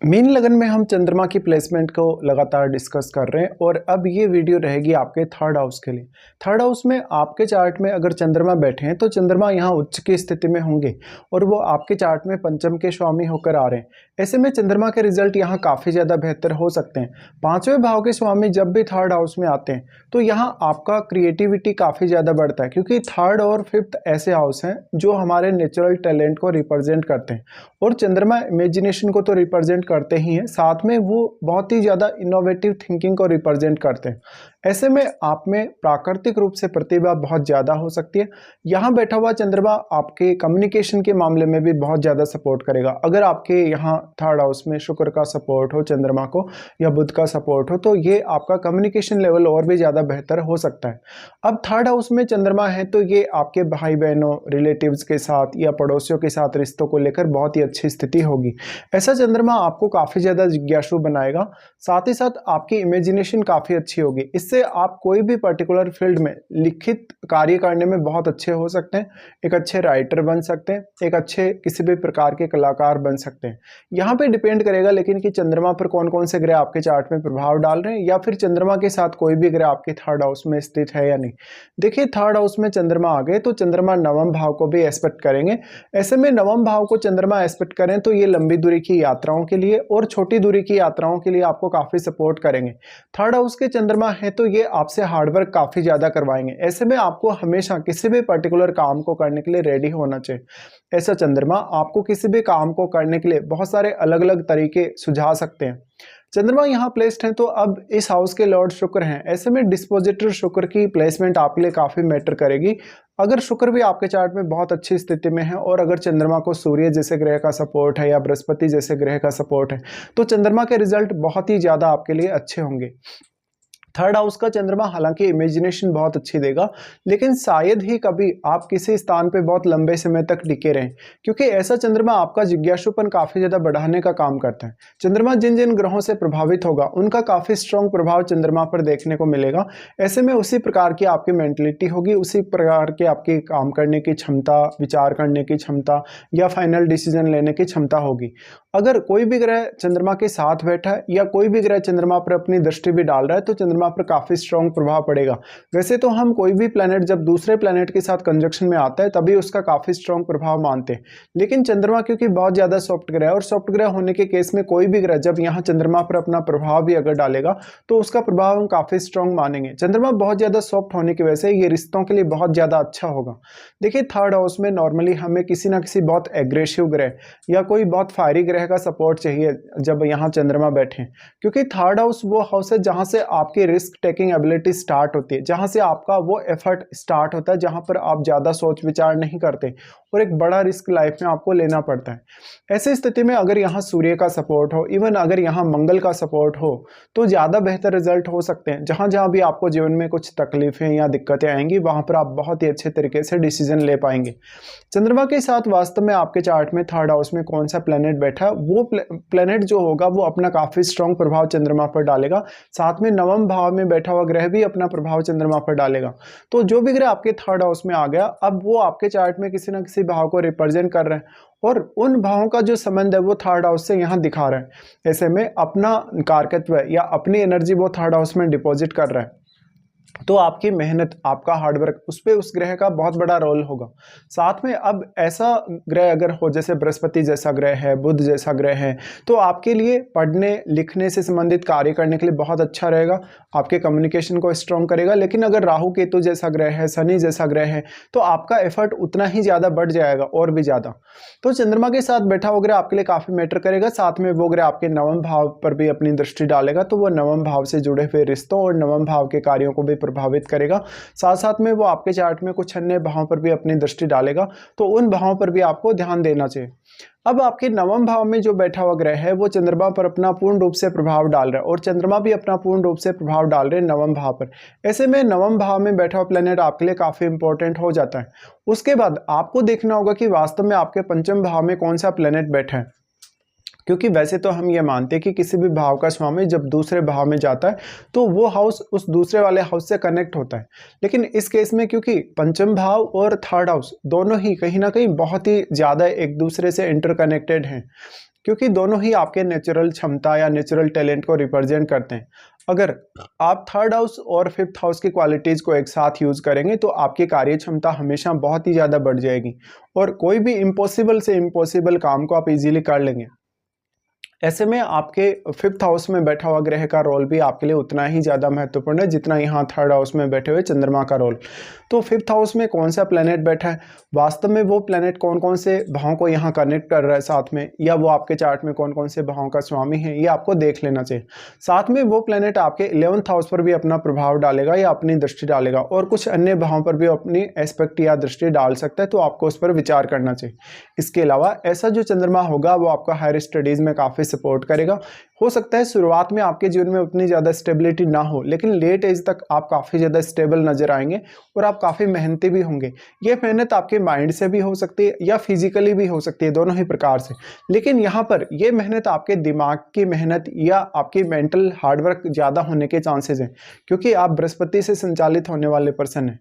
Mean लगन में हम चंद्रमा की प्लेसमेंट को लगातार डिस्कस कर रहे हैं और अब ये वीडियो रहेगी आपके थर्ड हाउस के लिए। थर्ड हाउस में आपके चार्ट में अगर चंद्रमा बैठे हैं तो चंद्रमा यहाँ उच्च की स्थिति में होंगे और वो आपके चार्ट में पंचम के स्वामी होकर आ रहे हैं। ऐसे में चंद्रमा के रिजल्ट यहाँ काफ़ी ज़्यादा बेहतर हो सकते हैं। पाँचवें भाव के स्वामी जब भी थर्ड हाउस में आते हैं तो यहाँ आपका क्रिएटिविटी काफ़ी ज़्यादा बढ़ता है, क्योंकि थर्ड और फिफ्थ ऐसे हाउस हैं जो हमारे नेचुरल टैलेंट को रिप्रेजेंट करते हैं और चंद्रमा इमेजिनेशन को तो रिप्रेजेंट करते ही हैं, साथ में वो बहुत ही ज़्यादा इनोवेटिव थिंकिंग को रिप्रेजेंट करते हैं। ऐसे में आप में प्राकृतिक रूप से प्रतिभा बहुत ज़्यादा हो सकती है। यहाँ बैठा हुआ चंद्रमा आपके कम्युनिकेशन के मामले में भी बहुत ज़्यादा सपोर्ट करेगा। अगर आपके यहाँ थर्ड हाउस में शुक्र का सपोर्ट हो चंद्रमा को या बुध का सपोर्ट हो तो ये आपका कम्युनिकेशन लेवल और भी ज़्यादा बेहतर हो सकता है। अब थर्ड हाउस में चंद्रमा है तो ये आपके भाई बहनों, रिलेटिव्स के साथ या पड़ोसियों के साथ रिश्तों को लेकर बहुत ही अच्छी स्थिति होगी। ऐसा चंद्रमा आपको काफ़ी ज़्यादा जिज्ञासु बनाएगा, साथ ही साथ आपकी इमेजिनेशन काफ़ी अच्छी होगी। इससे आप कोई भी पर्टिकुलर फील्ड में लिखित कार्य करने में बहुत अच्छे हो सकते हैं, एक अच्छे राइटर बन सकते हैं, एक अच्छे किसी भी प्रकार के कलाकार बन सकते हैं। यहाँ पे डिपेंड करेगा लेकिन कि चंद्रमा पर कौन कौन से ग्रह आपके चार्ट में प्रभाव डाल रहे हैं या फिर चंद्रमा के साथ कोई भी ग्रह आपके थर्ड हाउस में स्थित है या नहीं। देखिए, थर्ड हाउस में चंद्रमा आ गए तो चंद्रमा नवम भाव को भी एस्पेक्ट करेंगे। ऐसे में नवम भाव को चंद्रमा एस्पेक्ट करें तो ये लंबी दूरी की यात्राओं के लिए और छोटी दूरी की यात्राओं के लिए आपको काफ़ी सपोर्ट करेंगे। थर्ड हाउस के चंद्रमा है तो ये आपसे हार्डवर्क काफ़ी ज़्यादा करवाएंगे। ऐसे में आपको हमेशा किसी भी पर्टिकुलर काम को करने के लिए रेडी होना चाहिए। ऐसा चंद्रमा आपको किसी भी काम को करने के लिए बहुत सारे अलग अलग तरीके सुझा सकते हैं। चंद्रमा यहाँ प्लेस्ड है तो अब इस हाउस के लॉर्ड शुक्र हैं। ऐसे में डिस्पोजिटर शुक्र की प्लेसमेंट आपके लिए काफ़ी मैटर करेगी। अगर शुक्र भी आपके चार्ट में बहुत अच्छी स्थिति में है और अगर चंद्रमा को सूर्य जैसे ग्रह का सपोर्ट है या बृहस्पति जैसे ग्रह का सपोर्ट है तो चंद्रमा के रिजल्ट बहुत ही ज़्यादा आपके लिए अच्छे होंगे। थर्ड हाउस का चंद्रमा हालांकि इमेजिनेशन बहुत अच्छी देगा, लेकिन शायद ही कभी आप किसी स्थान पे बहुत लंबे समय तक टिके रहें, क्योंकि ऐसा चंद्रमा आपका जिज्ञासुपन काफ़ी ज़्यादा बढ़ाने का काम करता है। चंद्रमा जिन जिन ग्रहों से प्रभावित होगा उनका काफ़ी स्ट्रॉन्ग प्रभाव चंद्रमा पर देखने को मिलेगा। ऐसे में उसी प्रकार की आपकी मेंटलिटी होगी, उसी प्रकार की आपकी काम करने की क्षमता, विचार करने की क्षमता या फाइनल डिसीजन लेने की क्षमता होगी। अगर कोई भी ग्रह चंद्रमा के साथ बैठा है या कोई भी ग्रह चंद्रमा पर अपनी दृष्टि भी डाल रहा है तो चंद्रमा पर काफ़ी स्ट्रॉन्ग प्रभाव पड़ेगा। वैसे तो हम कोई भी प्लैनेट जब दूसरे प्लैनेट के साथ कंजक्शन में आता है तभी उसका काफ़ी स्ट्रॉन्ग प्रभाव मानते हैं, लेकिन चंद्रमा क्योंकि बहुत ज़्यादा सॉफ्ट ग्रह है और सॉफ्ट ग्रह होने के केस में कोई भी ग्रह जब यहाँ चंद्रमा पर अपना प्रभाव भी अगर डालेगा तो उसका प्रभाव हम काफ़ी स्ट्रॉन्ग मानेंगे। चंद्रमा बहुत ज़्यादा सॉफ्ट होने की वजह से ये रिश्तों के लिए बहुत ज़्यादा अच्छा होगा। देखिए, थर्ड हाउस में नॉर्मली हमें किसी ना किसी बहुत एग्रेसिव ग्रह या कोई बहुत फायरी ग्रह का सपोर्ट चाहिए जब यहाँ चंद्रमा बैठे, क्योंकि थर्ड हाउस वो हाउस है जहाँ से आपकी रिस्क टेकिंग एबिलिटी स्टार्ट होती है, जहाँ से आपका वो एफर्ट स्टार्ट होता है, जहाँ पर आप ज़्यादा सोच विचार नहीं करते और एक बड़ा रिस्क लाइफ में आपको लेना पड़ता है। ऐसी स्थिति में अगर यहाँ सूर्य का सपोर्ट हो, इवन अगर यहाँ मंगल का सपोर्ट हो तो ज़्यादा बेहतर रिजल्ट हो सकते हैं। जहाँ जहाँ भी आपको जीवन में कुछ तकलीफें या दिक्कतें आएंगी वहाँ पर आप बहुत ही अच्छे तरीके से डिसीजन ले पाएंगे। चंद्रमा के साथ वास्तव में आपके चार्ट में थर्ड हाउस में कौन सा प्लैनेट बैठा, वो प्लैनेट जो होगा वो अपना काफ़ी स्ट्रॉन्ग प्रभाव चंद्रमा पर डालेगा। साथ में नवम भाव में बैठा हुआ ग्रह भी अपना प्रभाव चंद्रमा पर डालेगा। तो जो भी ग्रह आपके थर्ड हाउस में आ गया अब वो आपके चार्ट में किसी ना किसी भाव को रिप्रेजेंट कर रहे हैं और उन भावों का जो संबंध है वो थर्ड हाउस से यहाँ दिखा रहा है। ऐसे में अपना कारकत्व या अपनी एनर्जी वो थर्ड हाउस में डिपॉजिट कर रहा है, तो आपकी मेहनत, आपका हार्डवर्क उस पर उस ग्रह का बहुत बड़ा रोल होगा। साथ में अब ऐसा ग्रह अगर हो जैसे बृहस्पति जैसा ग्रह है, बुध जैसा ग्रह है, तो आपके लिए पढ़ने लिखने से संबंधित कार्य करने के लिए बहुत अच्छा रहेगा, आपके कम्युनिकेशन को स्ट्रॉन्ग करेगा। लेकिन अगर राहु केतु जैसा ग्रह है, शनि जैसा ग्रह है, तो आपका एफर्ट उतना ही ज़्यादा बढ़ जाएगा और भी ज़्यादा। तो चंद्रमा के साथ बैठा हुआ ग्रह आपके लिए काफ़ी मैटर करेगा। साथ में वो ग्रह आपके नवम भाव पर भी अपनी दृष्टि डालेगा, तो वो नवम भाव से जुड़े हुए रिश्तों और नवम भाव के कार्यों को भी प्रभावित करेगा। साथ साथ में वो आपके चार्ट में कुछ अन्य भावों पर भी अपनी दृष्टि डालेगा, तो उन भावों पर भी आपको ध्यान देना चाहिए। अब आपके नवम भाव में जो बैठा हुआ ग्रह है वो चंद्रमा पर अपना पूर्ण रूप से प्रभाव डाल रहा है और चंद्रमा भी अपना पूर्ण रूप से प्रभाव डाल रहे हैं नवम भाव पर। ऐसे में नवम भाव में बैठा हुआ प्लेनेट आपके लिए काफ़ी इंपॉर्टेंट हो जाता है। उसके बाद आपको देखना होगा कि वास्तव में आपके पंचम भाव में कौन सा प्लेनेट बैठा है, क्योंकि वैसे तो हम ये मानते हैं कि किसी भी भाव का स्वामी जब दूसरे भाव में जाता है तो वो हाउस उस दूसरे वाले हाउस से कनेक्ट होता है, लेकिन इस केस में क्योंकि पंचम भाव और थर्ड हाउस दोनों ही कहीं ना कहीं बहुत ही ज़्यादा एक दूसरे से इंटरकनेक्टेड हैं, क्योंकि दोनों ही आपके नेचुरल क्षमता या नेचुरल टैलेंट को रिप्रेजेंट करते हैं। अगर आप थर्ड हाउस और फिफ्थ हाउस की क्वालिटीज़ को एक साथ यूज़ करेंगे तो आपकी कार्य क्षमता हमेशा बहुत ही ज़्यादा बढ़ जाएगी और कोई भी इम्पॉसिबल से इम्पॉसिबल काम को आप इजीली कर लेंगे। ऐसे में आपके फिफ्थ हाउस में बैठा हुआ ग्रह का रोल भी आपके लिए उतना ही ज़्यादा महत्वपूर्ण है जितना यहाँ थर्ड हाउस में बैठे हुए चंद्रमा का रोल। तो फिफ्थ हाउस में कौन सा प्लैनेट बैठा है, वास्तव में वो प्लैनेट कौन कौन से भावों को यहाँ कनेक्ट कर रहा है साथ में, या वो आपके चार्ट में कौन कौन से भावों का स्वामी है, ये आपको देख लेना चाहिए। साथ में वो प्लैनेट आपके 11th हाउस पर भी अपना प्रभाव डालेगा या अपनी दृष्टि डालेगा और कुछ अन्य भावों पर भी अपनी एस्पेक्ट या दृष्टि डाल सकता है, तो आपको उस पर विचार करना चाहिए। इसके अलावा ऐसा जो चंद्रमा होगा वो आपका हायर स्टडीज़ में काफ़ी सपोर्ट करेगा। हो सकता है शुरुआत में आपके जीवन में उतनी ज़्यादा स्टेबिलिटी ना हो, लेकिन लेट एज तक आप काफ़ी ज़्यादा स्टेबल नज़र आएंगे और आप काफ़ी मेहनती भी होंगे। ये मेहनत आपके माइंड से भी हो सकती है या फिजिकली भी हो सकती है, दोनों ही प्रकार से। लेकिन यहाँ पर ये मेहनत आपके दिमाग की मेहनत या आपकी मेंटल हार्डवर्क ज़्यादा होने के चांसेस हैं, क्योंकि आप बृहस्पति से संचालित होने वाले पर्सन हैं।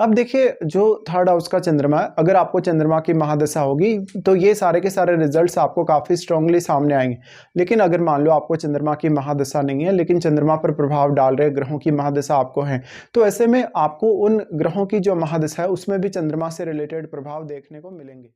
अब देखिए, जो थर्ड हाउस का चंद्रमा है, अगर आपको चंद्रमा की महादशा होगी तो ये सारे के सारे रिजल्ट्स आपको काफ़ी स्ट्रांगली सामने आएंगे। लेकिन अगर मान लो आपको चंद्रमा की महादशा नहीं है, लेकिन चंद्रमा पर प्रभाव डाल रहे ग्रहों की महादशा आपको है, तो ऐसे में आपको उन ग्रहों की जो महादशा है उसमें भी चंद्रमा से रिलेटेड प्रभाव देखने को मिलेंगे।